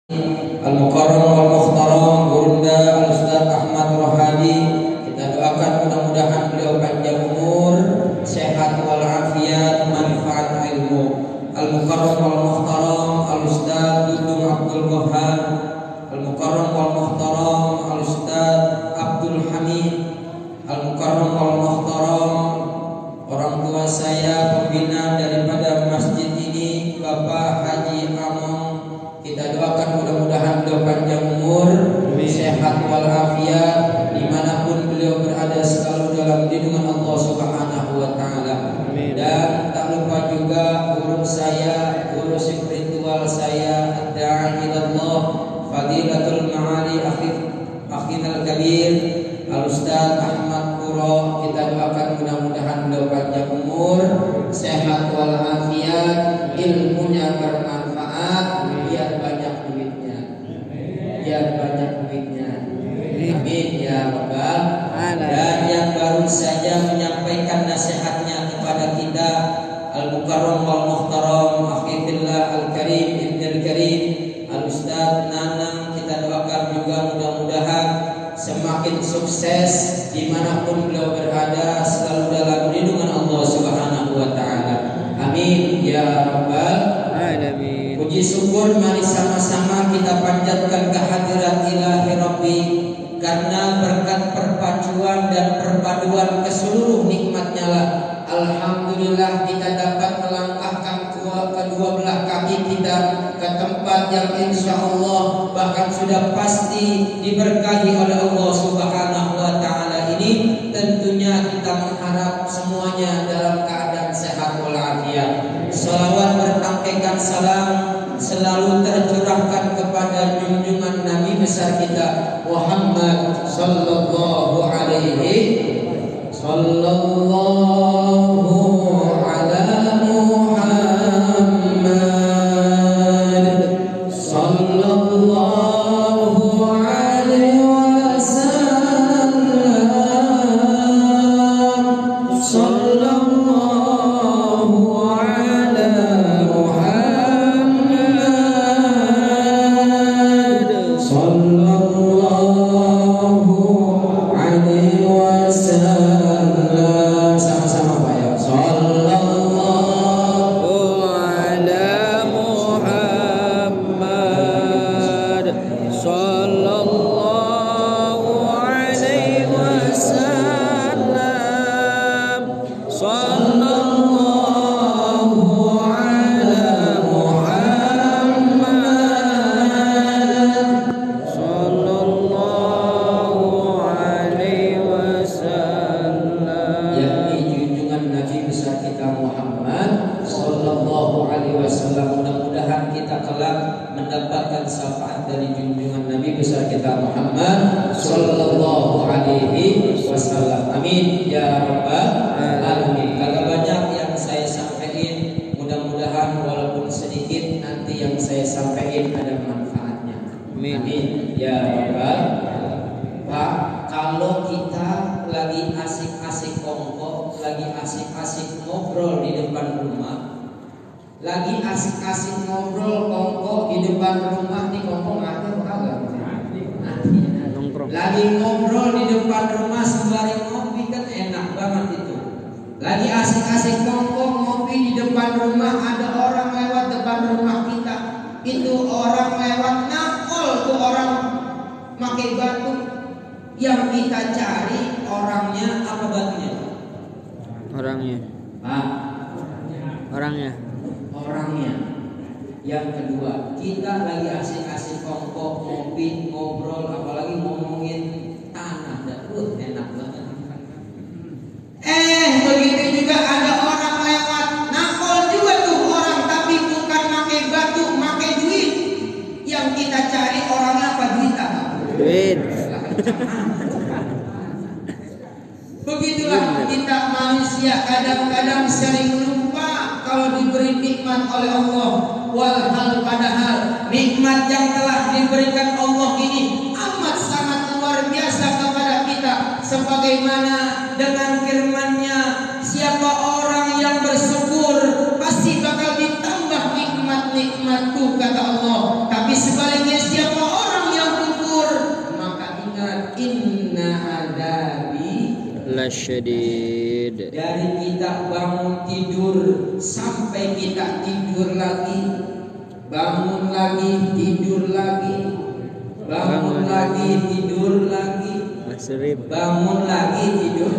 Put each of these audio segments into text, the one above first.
Al-Mukarram wal Mukhtaram Gurunda Al-Ustaz Ahmad Rohadi, kita doakan mudah-mudahan beliau panjang umur, sehat walafiat, manfaat ilmu. Al-Mukarram wal Mukhtaram Al-Ustaz Dudung Abdul Wahab, Al-Mukarram wal Mukhtaram Al-Ustaz Abdul Hamid, Al-Mukarram wal Mukhtaram orang tua saya pembina daripada masjid ini, Bapak Haji Among. Kita doakan mudah-mudahan beliau panjang umur, sehat walafiat, dimanapun beliau berada selalu dalam lindungan Allah Subhanahu wa Ta'ala. Dan tak lupa juga guru saya, guru spiritual saya, ad-da'i ilallah, Fadilatul Ma'ali Akhidul Kabir, Al-Ustaz Ahmad Puro. Kita doakan mudah-mudahan beliau panjang umur, sehat walafiat, ilmunya bermanfaat, biar banyak duitnya, amin ya rabbal alamin. Dan yang baru saja menyampaikan nasihatnya kepada kita, Al-Mukarram wal Mukhtaram Akhifillah Al-Karim Ibnul Karim Al-Ustaz Nanang, kita doakan juga mudah-mudahan semakin sukses dimanapun beliau berada, selalu dalam lindungan Allah Subhanahu wa Ta'ala, amin ya rabbal alamin. Puji syukur mari sama-sama kita panjatkan kehadirat ilahi Rabbi, karena berkat perpaduan dan perpaduan keseluruh nikmatnya lah, alhamdulillah kita dapat melangkahkan kedua belah kaki kita ke tempat yang insya Allah bahkan sudah pasti diberkahi oleh Allah Subhanahu wa Ta'ala ini. Tentunya kita mengharap semuanya dalam keadaan sehat walafiat. Salawat bertangkaikan salam selalu tercurahkan kepada junjungan Nabi besar kita Muhammad sallallahu alaihi sallallahu ala Muhammad sallallahu alaihi wasallam sallallahu ala Muhammad sallallahu alaihi wasallam. Sama-sama Pak ya. Sallallahu ala Muhammad sallallahu alaihi wasallam sallallahu ala Muhammad sallallahu alaihi wasallam, yakni junjungan Nabi besar kita Muhammad sallallahu alaihi wasallam. Mudah-mudahan kita kelak mendapatkan syafaat dari junjungan Nabi besar kita Muhammad sallallahu alaihi wasallam, amin ya rabbal alamin. Agak banyak yang saya sampaikan, mudah-mudahan walaupun sedikit nanti yang saya sampaikan ada manfaatnya, amin ya rabbal alamin. Pak, kalau kita lagi asik-asik kongko, lagi asik-asik ngobrol di depan rumah, lagi asik-asik ngobrol kongko di depan rumah, di kongko ada kagak? Lagi ngobrol di depan rumah sembari ngopi kan enak banget itu. Lagi asik-asik kongko ngopi di depan rumah, ada orang lewat depan rumah kita, itu orang lewat nakol tuh orang pakai batu. Yang kita cari orangnya apa batunya? Orangnya. Orangnya. Yang kedua, kita lagi asik-asik kongko ngopi ngobrol, apalagi ngomongin tanah, enak banget. Begitu juga ada orang lewat nakol juga tuh orang, tapi bukan pakai batu, pakai duit. Yang kita cari orangnya apa? Duit. Begitulah kita manusia kadang-kadang sering lupa kalau diberi nikmat oleh Allah. Walhal padahal nikmat yang telah diberikan Allah ini amat sangat luar biasa kepada kita. Sebagaimana dengan firman-Nya, siapa orang yang bersyukur pasti bakal ditambah nikmat-nikmatku kata Allah. Tapi sebaliknya asyadid. Dari kita bangun tidur sampai kita tidur lagi, bangun lagi, tidur lagi, bangun lagi, tidur lagi, bangun lagi, tidur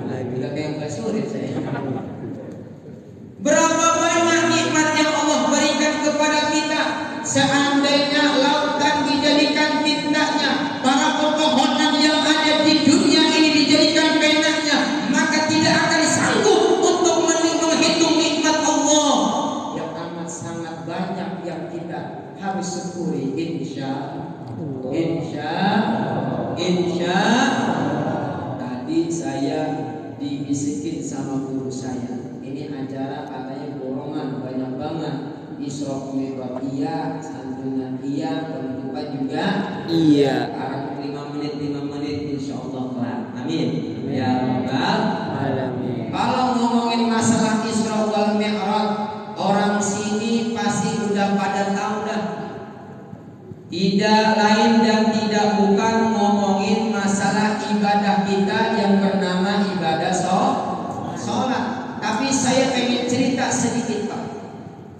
lagi. Udah kayak Mbak Surip saya. Berapa banyak nikmat yang Allah berikan kepada kita. Seandainya lautan dijadikan tintanya, para pepohonan yang ada di dunia ini dijadikan penanya, maka tidak akan sanggup untuk menghitung nikmat Allah yang amat sangat banyak yang kita harus syukuri. Insya tadi saya dibisikin sama guru saya, ini acara katanya borongan banyak banget. Isra Mi'raj iya, santunan iya, penutupan juga iya. Arab 5 menit insyaallah kelar. Amin. Ya rabbal alamin. Kalau ngomongin masalah Isra wal Mi'raj, orang sini pasti udah pada tahu dah. Tidak lain dan tidak bukan ngomongin masalah ibadah kita yang bernama ibadah sholat. Tapi saya pengen cerita sedikit Pak.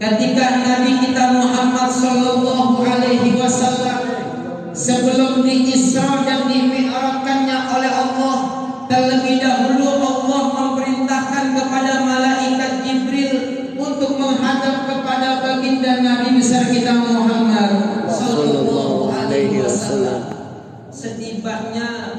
Ketika Nabi kita Muhammad sallallahu alaihi wasallam sebelum di-Isra dan di-Mi'rajkannya oleh Allah, terlebih dahulu Allah memerintahkan kepada malaikat Jibril untuk menghadap kepada baginda Nabi besar kita Muhammad sallallahu alaihi wasallam. Setibanya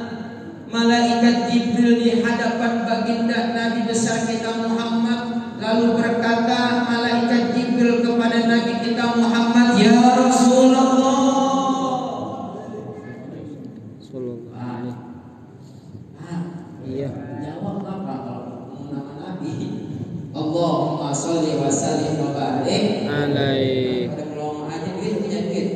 malaikat Jibril di hadapan baginda Nabi besar kita Muhammad, lalu berkata malaikat Jibril kepada Nabi kita Muhammad, ya Rasulullah. Iya. Jawab apa kalau nama Nabi? Allahumma sholli wa sallim wa barik alaihi. Pada ngomong aja duit punya duit.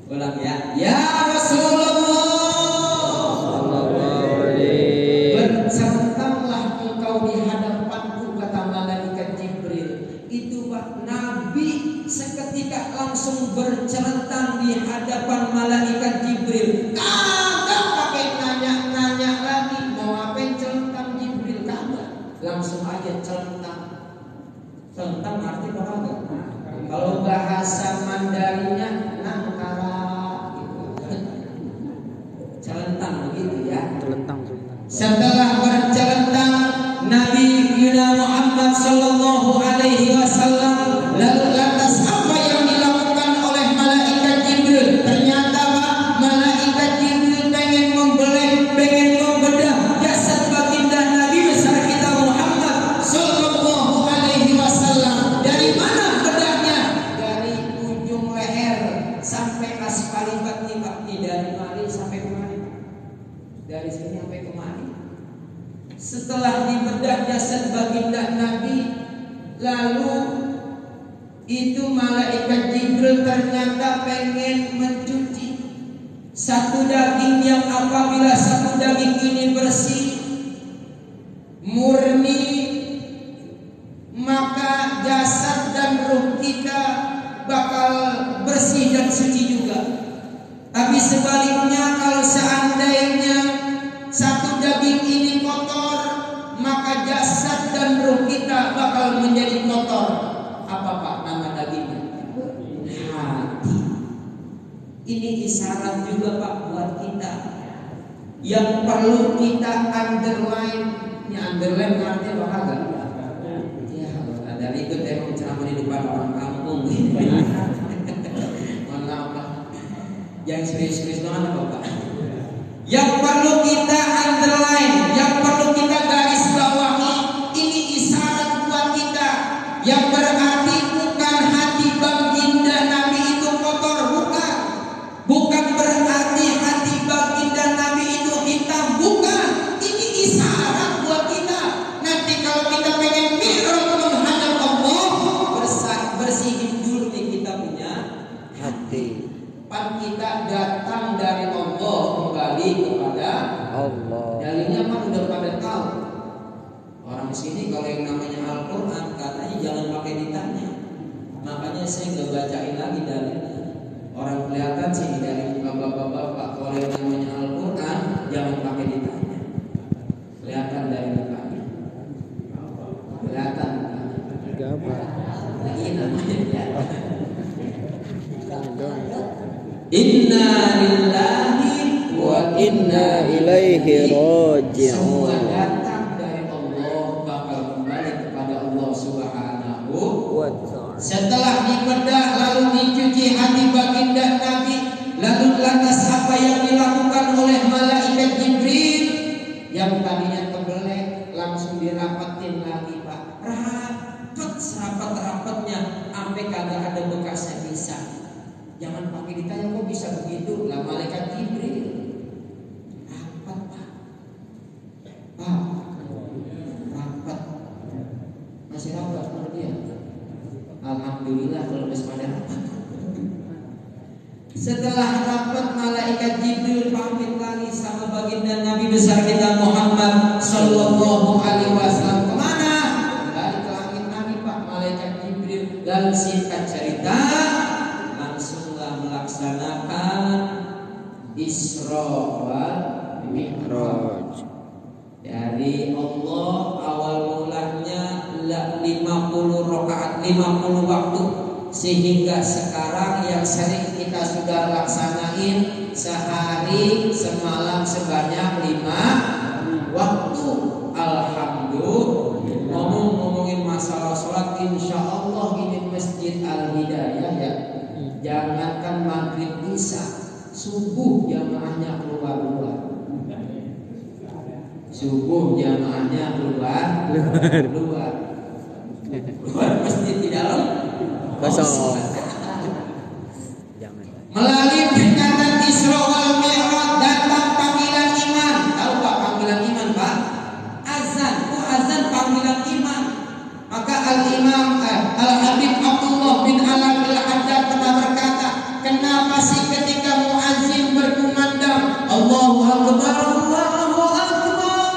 Ulang ya. Ya Rasulullah. Bercantanglah engkau di hadapanku, kata malaikat Jibril. Itu Pak, Nabi seketika langsung bercelentang di hadapan malaikat Jibril. Kagak pakai nanya-nanya lagi mau ngapain celentang Jibril, kagak. Langsung aja celentang. Celentang arti apa kagak? Kalau bahasa Mandarinnya nangkara gitu. Celentang begitu ya. Celentang. Setelah bercelentang Nabi Yuna Muhammad sallallahu alaihi wasallam, lalu lantas apa yang dilakukan oleh malaikat Jibril? Ternyata Pak, malaikat Jibril pengen membedah jasad baginda Nabi besar kita Muhammad sallallahu alaihi wasallam. Dari mana bedahnya? Dari ujung leher sampai aspalibat nih Pak. Dari mari sampai kemari? Dari sini sampai kemari. Setelah dibedah jasad baginda Nabi, lalu itu malaikat Jibril ternyata pengen mencuci satu daging yang apabila satu daging ini bersih, murni, maka jasad dan ruh kita bakal bersih dan suci juga. Tapi sebaliknya, kalau seandainya satu daging ini kotor, maka jasad dan ruh kita bakal menjadi kotor. Apa Pak nama dagingnya? Hati. Ini isyarat juga Pak buat kita yang perlu kita underline. Ini underline artinya apa kagak? Ya, dari itu emang ceramah di depan orang kampung. Mohon maaf Pak. Yang serius-serius banget apa Pak? Yang perlu kita underline, yang perlu kita garis bawahi, ini isyarat buat kita. Yang berarti bukan hati baginda Nabi itu kotor, bukan. Bukan berarti hati baginda Nabi itu hitam, bukan. Ini isyarat buat kita. Nanti kalau kita pengen mi'raj menghadap Allah, bersihin dulu nih kita punya hati. Pan kita datang dari Allah kembali kepada Allah. Dalilnya kan udah pada tahu. Orang sini kalau yang namanya Al-Quran katanya jangan pakai ditanya. Makanya saya nggak bacain lagi dalilnya. Orang kelihatan sih dari muka bapak-bapak kalau yang namanya Al-Quran jangan pakai ditanya. Kelihatan dari mukanya. Kelihatan mukanya. Gambar. Ini namanya ya. Inna lillahi wa inna ilaihi raji'un. Semua datang dari Allah, bakal kembali kepada Allah Subhanahu wa ta'ala. Setelah dibedah lalu dicuci hati baginda Nabi, lalu lantas apa yang dilakukan oleh malaikat Jibril yang tadinya tebelek langsung dirapatin lagi, Pak. Rapet serapat-rapatnya sampai kagak ada bekasnya bisa. Jangan pakai ditanya kok bisa begitu, lah malaikat Jibril. Rapat, Pak. Rapat. Masih rapat menurut dia. Alhamdulillah kalau masih pada rapat. Setelah rapat malaikat Jibril pamit lagi sama baginda Nabi besar kita Muhammad sallallahu alaihi wasallam. Kemana? Kembali ke langit Nabi, Pak. Malaikat Jibril. Lalu singkat cerita langsunglah melaksanakan Isra wal Mi'raj. Dari Allah awal mulanya 50 rakaat 50 waktu, sehingga sekarang yang sering kita sudah laksanain sehari semalam sebanyak 5 waktu. Alhamdulillah. Ngomongin masalah sholat, insya Allah ini Masjid Al Hidayah ya. Jangankan maghrib isya, subuh jamaahnya keluar. Subuh jamaahnya keluar masjid di dalam kosong. Melalui peringatan Isra wal Mi'raj datang panggilan iman. Tahu Pak panggilan iman, Pak? Azan, azan panggilan iman. Maka Al-Imam Al-Habib Abdullah bin Alam Al-Haddad pernah berkata, kenapa sih ketika muazzin berkumandang Allahu Akbar, Allahu Akbar,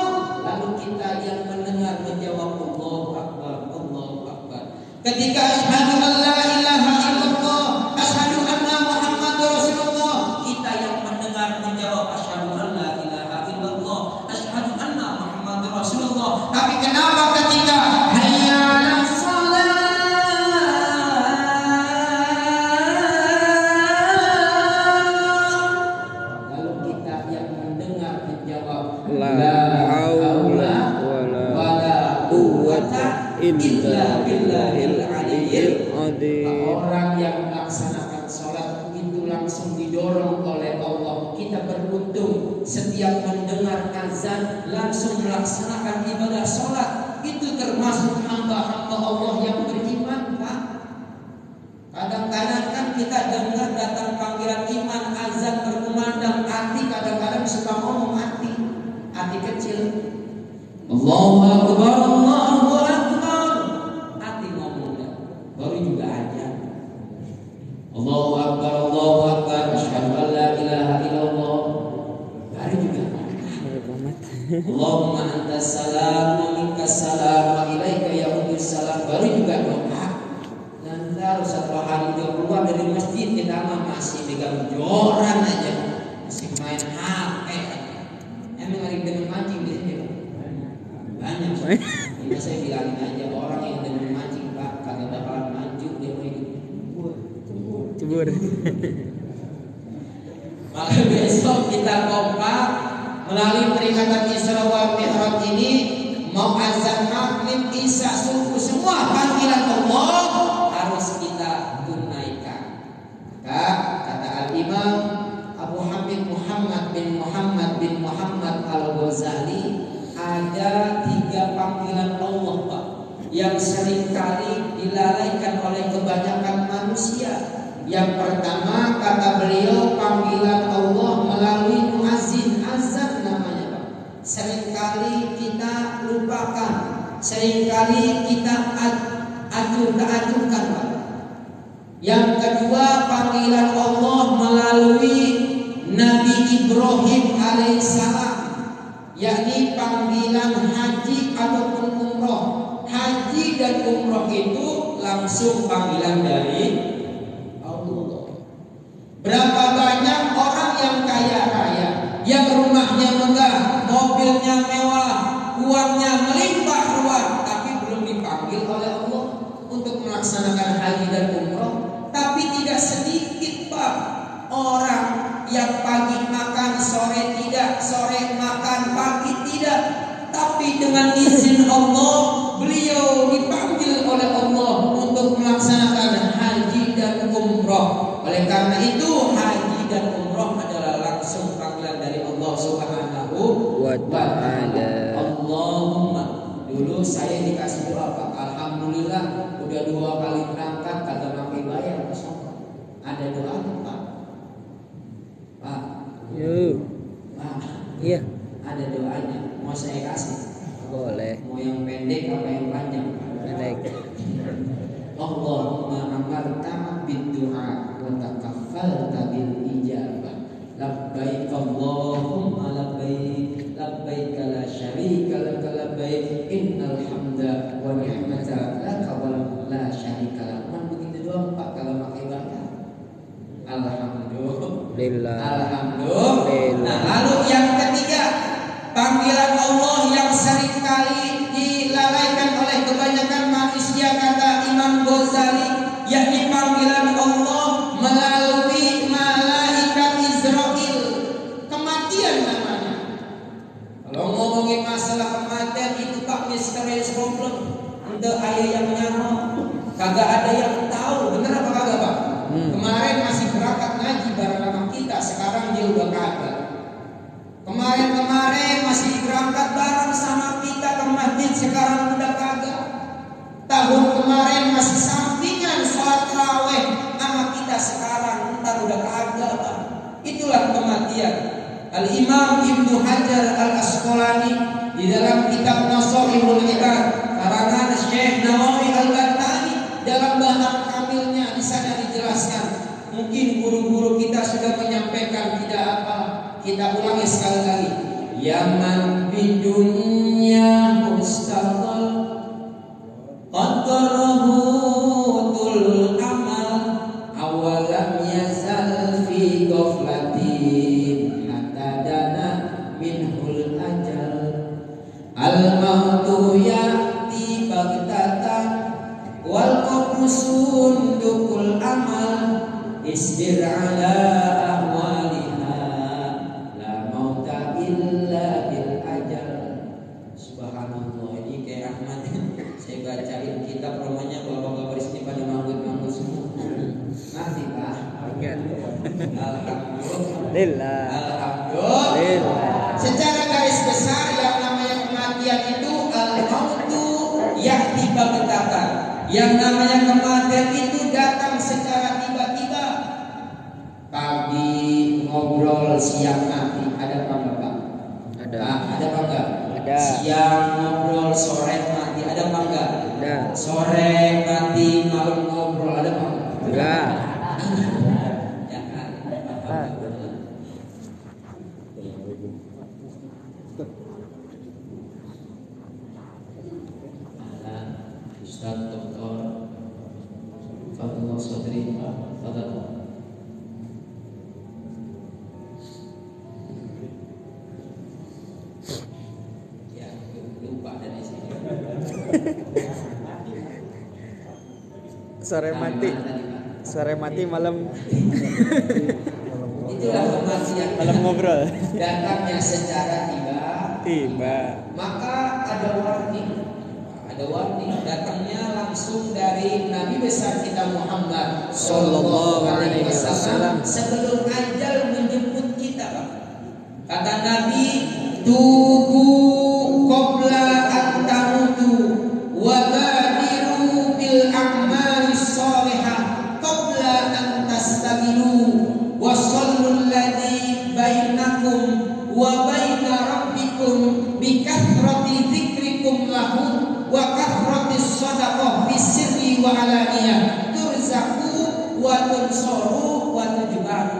lalu kita yang mendengar menjawab Allahu Akbar, Allahu Akbar. Ketika asyhadu an la ilaha illallah, asyhadu anna Muhammadar Rasulullah, kita yang mendengar menjawab asyhadu an la ilaha illallah, asyhadu anna Muhammadar Rasulullah. Tapi kenapa ketika hayya 'alas shalah, lalu kita yang mendengar menjawab la haula wala quwwata illa billahil aliyyil azim. Orang yang melaksanakan sholat itu langsung didorong oleh Allah. Kita beruntung setiap mendengar azan langsung melaksanakan ibadah sholat. Itu termasuk hamba-hamba Allah yang beriman, Pak. Kadang-kadang kan kita dengar datang panggilan iman, azan berkumandang, hati kadang-kadang suka ngomong hati kecil. Allahu Akbar, Allahu Akbar. Hati ngomong dah. Baru juga aja. Allahu Akbar, Allahu Akbar. Asyhadu an la ilaha illallah. Baru juga. Allahumma antas salam wa minkas salam wa ilaika yaudus salam. Baru juga doa. Dan baru setelah hari dia keluar dari masjid, kita masih pegang joran aja, masih main HP. Emang lagi dengan mancing di sini, banyak. Ini saya bilangin aja orang yang dengan mancing, Pak, kagak bakalan maju dia mau hidup. Cebur. Maka besok kita kompak melalui peringatan Isra wal Mi'raj ini, mau azan maghrib, isya, subuh, semua panggilan Allah harus kita tunaikan. Maka kata Al-Imam Abu Hamid Muhammad bin Muhammad Al-Ghazali, ada 3 panggilan Allah, Pak, yang seringkali dilalaikan oleh kebanyakan manusia. Yang pertama kata beliau, panggilan Allah melalui muazzin, azan namanya, Pak. Seringkali kita lupakan, seringkali kita acungkan, Pak. Yang kedua panggilan Allah melalui Nabi Ibrahim alaihissalam, yakni panggilan haji ataupun umroh. Haji dan umroh itu langsung panggilan dari Allah. Berapa banyak orang yang kaya raya, yang rumahnya megah, umroh. Oleh karena itu haji dan umroh adalah langsung panggilan dari Allah Subhanahu wa Ta'ala. Allahumma, dulu saya dikasih doa Pak, alhamdulillah udah 2 kali berangkat kagak pakai bayar. Ada doa Pak? Pak. Pak. Iya. Ada doanya. Mau saya kasih? Boleh. Mau yang pendek apa yang panjang? Pendek. Allahumma amarta bid-du'a wa takaffalta bil ijabah. Labbaik Allahumma labbaik, labbaik la syarika lak labbaik, innal hamda wa ni'mata laka wa la syarika lak. Man begitu doang Pak kalau pakai bayar. Alhamdulillah. Alhamdulillah. Nah, lalu yang ketiga, panggilan Allah yang seringkali dilalaikan oleh kebanyakan manusia, kata Imam Ghazali, yakni panggilan Allah melalui malaikat Israil. Kematian namanya. Kalau ngomongin masalah kematian itu Pak misterius problem. Untuk ayah yang nyaho, kagak ada yang tahu. Bener apa kagak Pak? Kemarin masih berangkat ngaji bareng sama kita, sekarang dia udah kagak. Kemarin masih berangkat bareng sama kita ke masjid, sekarang udah kagak. Tahun kemarin masih sampingan sholat tarawih sama kita, sekarang ntar udah kagak Pak. Itulah kematian. Al-Imam Ibnu Hajar Al-Asqalani di dalam kitab Nasrul Ibad karangan Syekh Nawawi Al-Battani dalam bahar kamilnya di sana dijelaskan. Mungkin guru-guru kita sudah menyampaikan, tidak apa, kita ulangi sekali lagi. Yaman bidunya mustaqal qaddarahu tul amal awalam yazal fi ghaflatin hatta dana minhul ajal al mautu ya'ti baghtatan wal qabru sundukul amal isbir ala ahwaliha la mauta illa bil ajal. Subhanallah, ini kayak Ahmad. Saya bacain kitab romanya kalau bapak baris ini pada manggut-manggut semua. Ngerti Pak? Alhamdulillah. Alhamdulillah. Secara garis besar yang namanya kematian itu al-mautu ya'ti baghtatan. Yang namanya kematian itu datang secara tiba-tiba. Pagi ngobrol, siang mati. Ada apa enggak? Ada. Ada apa enggak? Ada. Siang ngobrol, sore mati. Ada apa enggak? Ada. Sore mati, malam ngobrol. Ada apa enggak? Enggak. Ustaz Dr. Fadlullah Sodri, Fadlullah. Ya, lupa dari sini. Sore mati malam. Itulah kematian. Malam ngobrol. Datangnya secara tiba. Maka ada warning. Datangnya langsung dari Nabi besar kita Muhammad Sallallahu Alaihi Wasallam sebelum ajal menjemput kita Pak. Kata Nabi, tubu qabla an tamutu wa badiru bil a'mali shalihah qabla an tastabilu wa sallul ladzi bainakum wa baina rabbikum bi kathrati dzikrikum lahu wa kathratis shadaqah fi sirri wa alaniyah turzaku wa tunsaru wa tujbaru.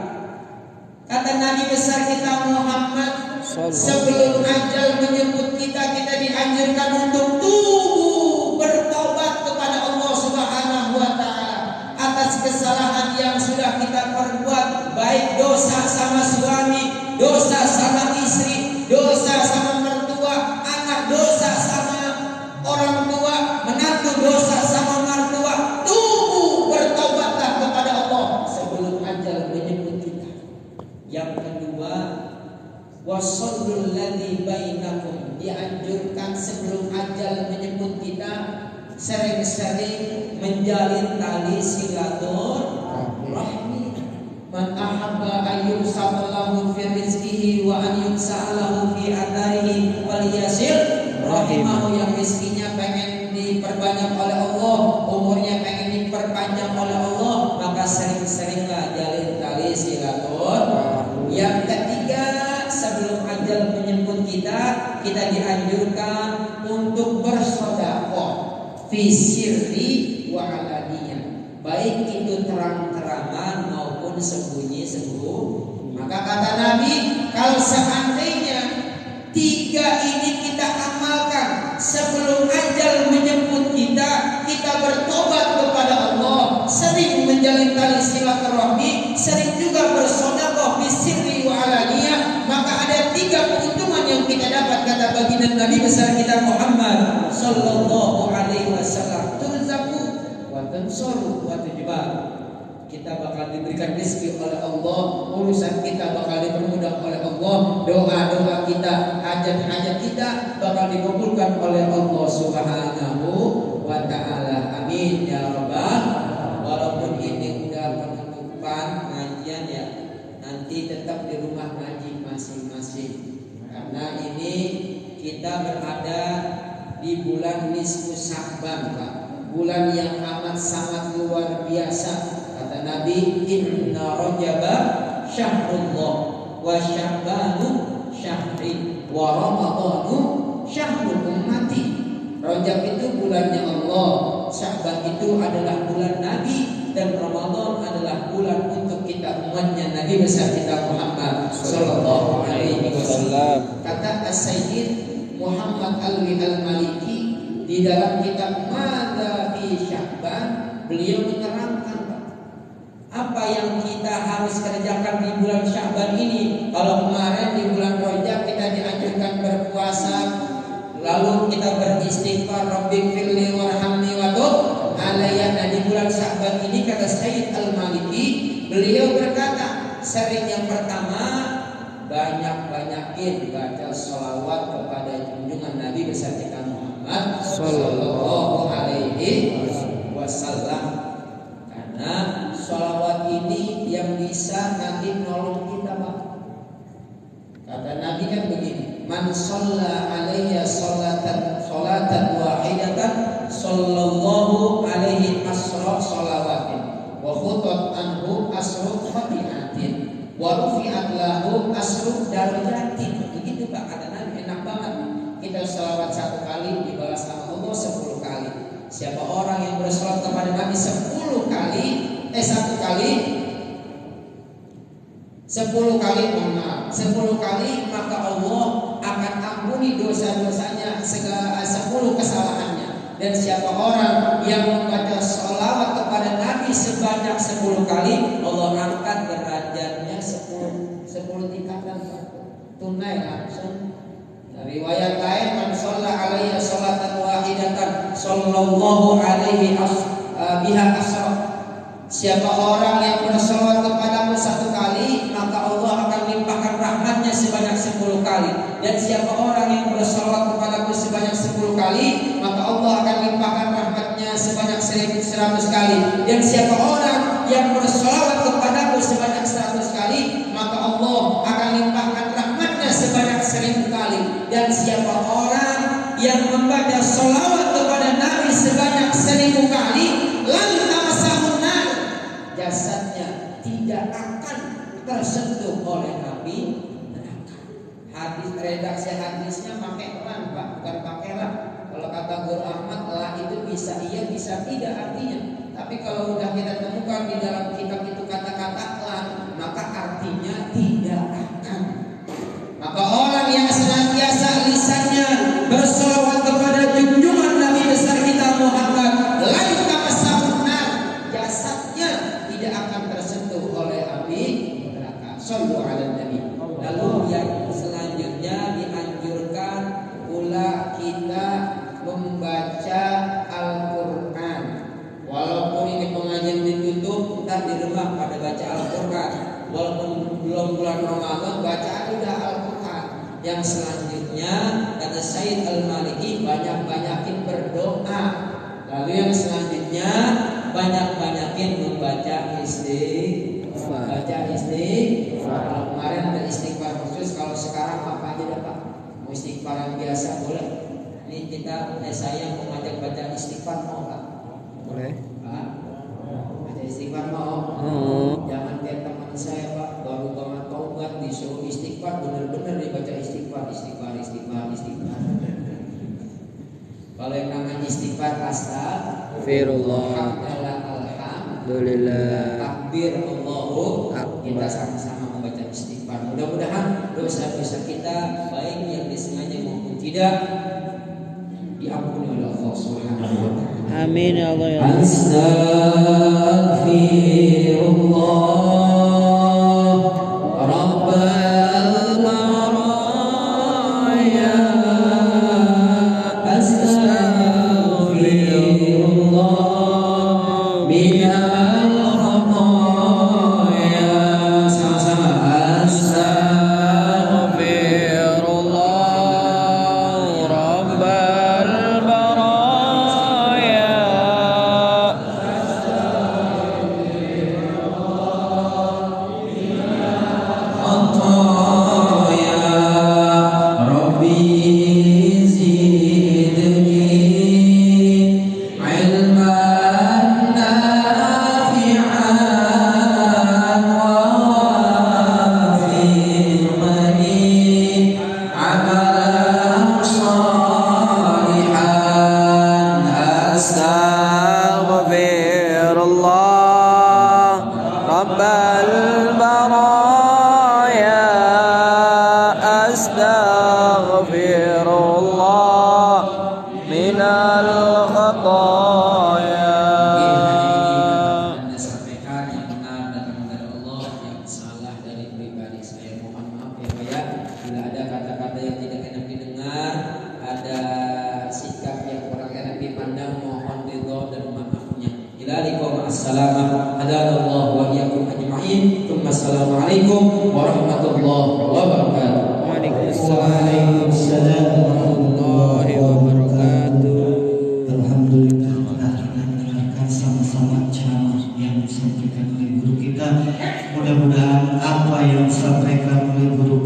Kata Nabi besar kita Muhammad, sebelum ajal menyebut kita dianjurkan untuk tubuh bertobat kepada Allah Subhanahu wa Ta'ala atas kesalahan yang sudah kita perbuat, baik dosa sama suami, dosa sama istri, dosa sama mertua, anak dosa sama orang tua, menantu dosa sama mertua. Tubuh bertobatlah kepada Allah sebelum ajal menyebut kita. Yang kedua, wasallul ladzi bainakum, dianjurkan sebelum ajal menyebut kita sering-sering menjalin tali silaturahmi. rizqihi wa an yuksa'alahu fi atharihi wal yasir rahimahu. Yang rizkinya pengen diperbanyak oleh Allah, umurnya pengen diperpanjang oleh Allah, maka sering-seringlah jalin tali silaturahmi. Yang ketiga, sebelum ajal menjemput kita dianjurkan untuk bersedekah fi sirri wa alaniyah, baik itu terang-terangan maupun sembunyi-sembunyi. Maka kata Nabi, kalau seandainya tiga ini kita amalkan sebelum ajal menjemput kita bertobat kepada Allah, sering menjalin tali silaturahmi, sering juga bersedekah fi sirri wa alaniyah, maka ada tiga keuntungan yang kita dapat, kata baginda Nabi besar kita Muhammad sallallahu alaihi wasallam. Turzaku wa tansaru wa tujbar. Kita bakal diberikan rezeki oleh Allah, urusan kita bakal dipermudah oleh Allah, doa-doa kita, hajat-hajat kita bakal dikabulkan oleh Allah Subhanahu wa taala. Amin ya rabbal. Walaupun ini udah penutupan pengajian ya, nanti tetap di rumah ngaji masing-masing. Karena ini kita berada di bulan nisfu Sya'ban, Pak. Bulan yang amat sangat luar biasa. Kata Nabi, inna rajaba syahrullah wa sya'banu syahri wa ramadhanu syahrul ummati. Rajab itu bulannya Allah, Sya'ban itu adalah bulan Nabi, dan Ramadan adalah bulan untuk kita umatnya Nabi besar kita Muhammad sallallahu alaihi wasallam. Kata As-Sayyid Muhammad Alwi Al-Maliki di dalam kitab Madza fi Sya'ban, beliau menerangkan apa yang kita harus kerjakan di bulan Sya'ban ini. Kalau kemarin di bulan Rajab kita dianjurkan berpuasa, lalu kita beristighfar, Rabbighfirli warhamni wa tub alayya. Nah, di bulan Sya'ban ini kata Sayyid Al-Maliki, beliau berkata, sering yang pertama banyak-banyakin baca sholawat kepada junjungan Nabi besar kita Muhammad sallallahu alaihi wasallam. Karena sholawat ini yang bisa nanti nolong kita, Pak. Kata Nabi kan begini, man shalla alayya sholatan wahidatan sallallahu alaihi asra sholawatin wa khutat anhu asru khati'atin wa rufi'at lahu asru darajatin. Begitu Pak, kata Nabi. Enak banget. Kita sholawat 1 kali dibalas sama Allah 10 kali. Siapa orang yang bersolawat kepada Nabi 10 kali, 1 kali 10 kali, maaf, 10 kali, maka Allah akan ampuni dosa-dosanya, segala 10 kesalahannya. Dan siapa orang yang membaca sholawat kepada Nabi sebanyak 10 kali, Allah angkat derajatnya 10 tingkatan, tunai langsung. Riwayat lain, man shalla alayya sholatan wahidatan sallallahu alaihi biha asra. Siapa orang yang bersolawat kepadamu 1 kali, maka Allah akan limpahkan rahmatnya sebanyak 10 kali. Dan siapa orang yang bersolawat kepadamu sebanyak 10 kali, maka Allah akan limpahkan rahmatnya sebanyak 1100 kali. Dan siapa orang yang bersolawat kepadamu sebanyak 100 kali, maka Allah akan limpahkan rahmatnya sebanyak 1000 kali. Dan siapa orang yang membaca sholawat kepada Nabi sebanyak 1000 kali, lalu jasadnya tidak akan tersentuh oleh api neraka. Hadis, redaksi hadisnya pakai lam, Pak, bukan pakai lam. Kalau kata Guru Ahmad, la itu bisa iya bisa tidak artinya. Tapi kalau udah kita temukan di dalam kitab itu kata-kata lam, maka artinya tidak akan. Maka orang yang senantiasa lisannya bersolawat kepada junjungan Nabi besar kita Muhammad, lain tidak akan tersentuh oleh api neraka. Shallu ala Nabi. Lalu yang selanjutnya dianjurkan pula kita membaca Al-Quran. Walaupun ini pengajian ditutup, entar di rumah pada baca Al-Quran. Walaupun belum bulan Ramadan, baca udah Al-Quran. Yang selanjutnya kata Sayyid Al-Maliki, banyak-banyakin berdoa. Lalu yang selanjutnya banyak-banyakin membaca istighfar. Baca istighfar. Kalau kemarin ada istighfar khusus, kalau sekarang apa aja dah Pak? Mau istighfar yang biasa boleh. Ini saya mau ngajak baca istighfar mau Pak? Boleh. Pak, baca istighfar mau? Jangan kayak teman saya Pak, baru banget taubat disuruh istighfar, bener-bener dibaca istighfar. Kalau yang namanya istighfar Astagfirullah, alhamdulillah, takbir, Allahu akbar. Kita sama-sama membaca istighfar. Mudah-mudahan dosa-dosa kita baik yang disengaja maupun tidak diampuni oleh Allah Subhanahu wa taala. Amin ya Allah ya. Astaghfirullah Rabbal baraya. Astaghfirullah minal khataya. Sama-sama. Astaghfirullah Rabbal baraya. Astaghfirullah minal khataya. Anda sampaikan yang benar datang dari Allah, yang salah dari pribadi saya. Mohon maaf ya Pak ya. Bila ada kata-kata yang tidak enak didengar, ada sikap yang kurang enak dipandang, mohon ridho dan maafnya. Ila liqa ma'assalamah. Hadanallahu wa iyyakum ajma'in. Assalamualaikum warahmatullahi wabarakatuh. Waalaikumsalam warahmatullahi wabarakatuh. Alhamdulillah kita sudah mendengarkan sama-sama ceramah yang disampaikan oleh guru kita. Mudah-mudahan apa yang disampaikan oleh guru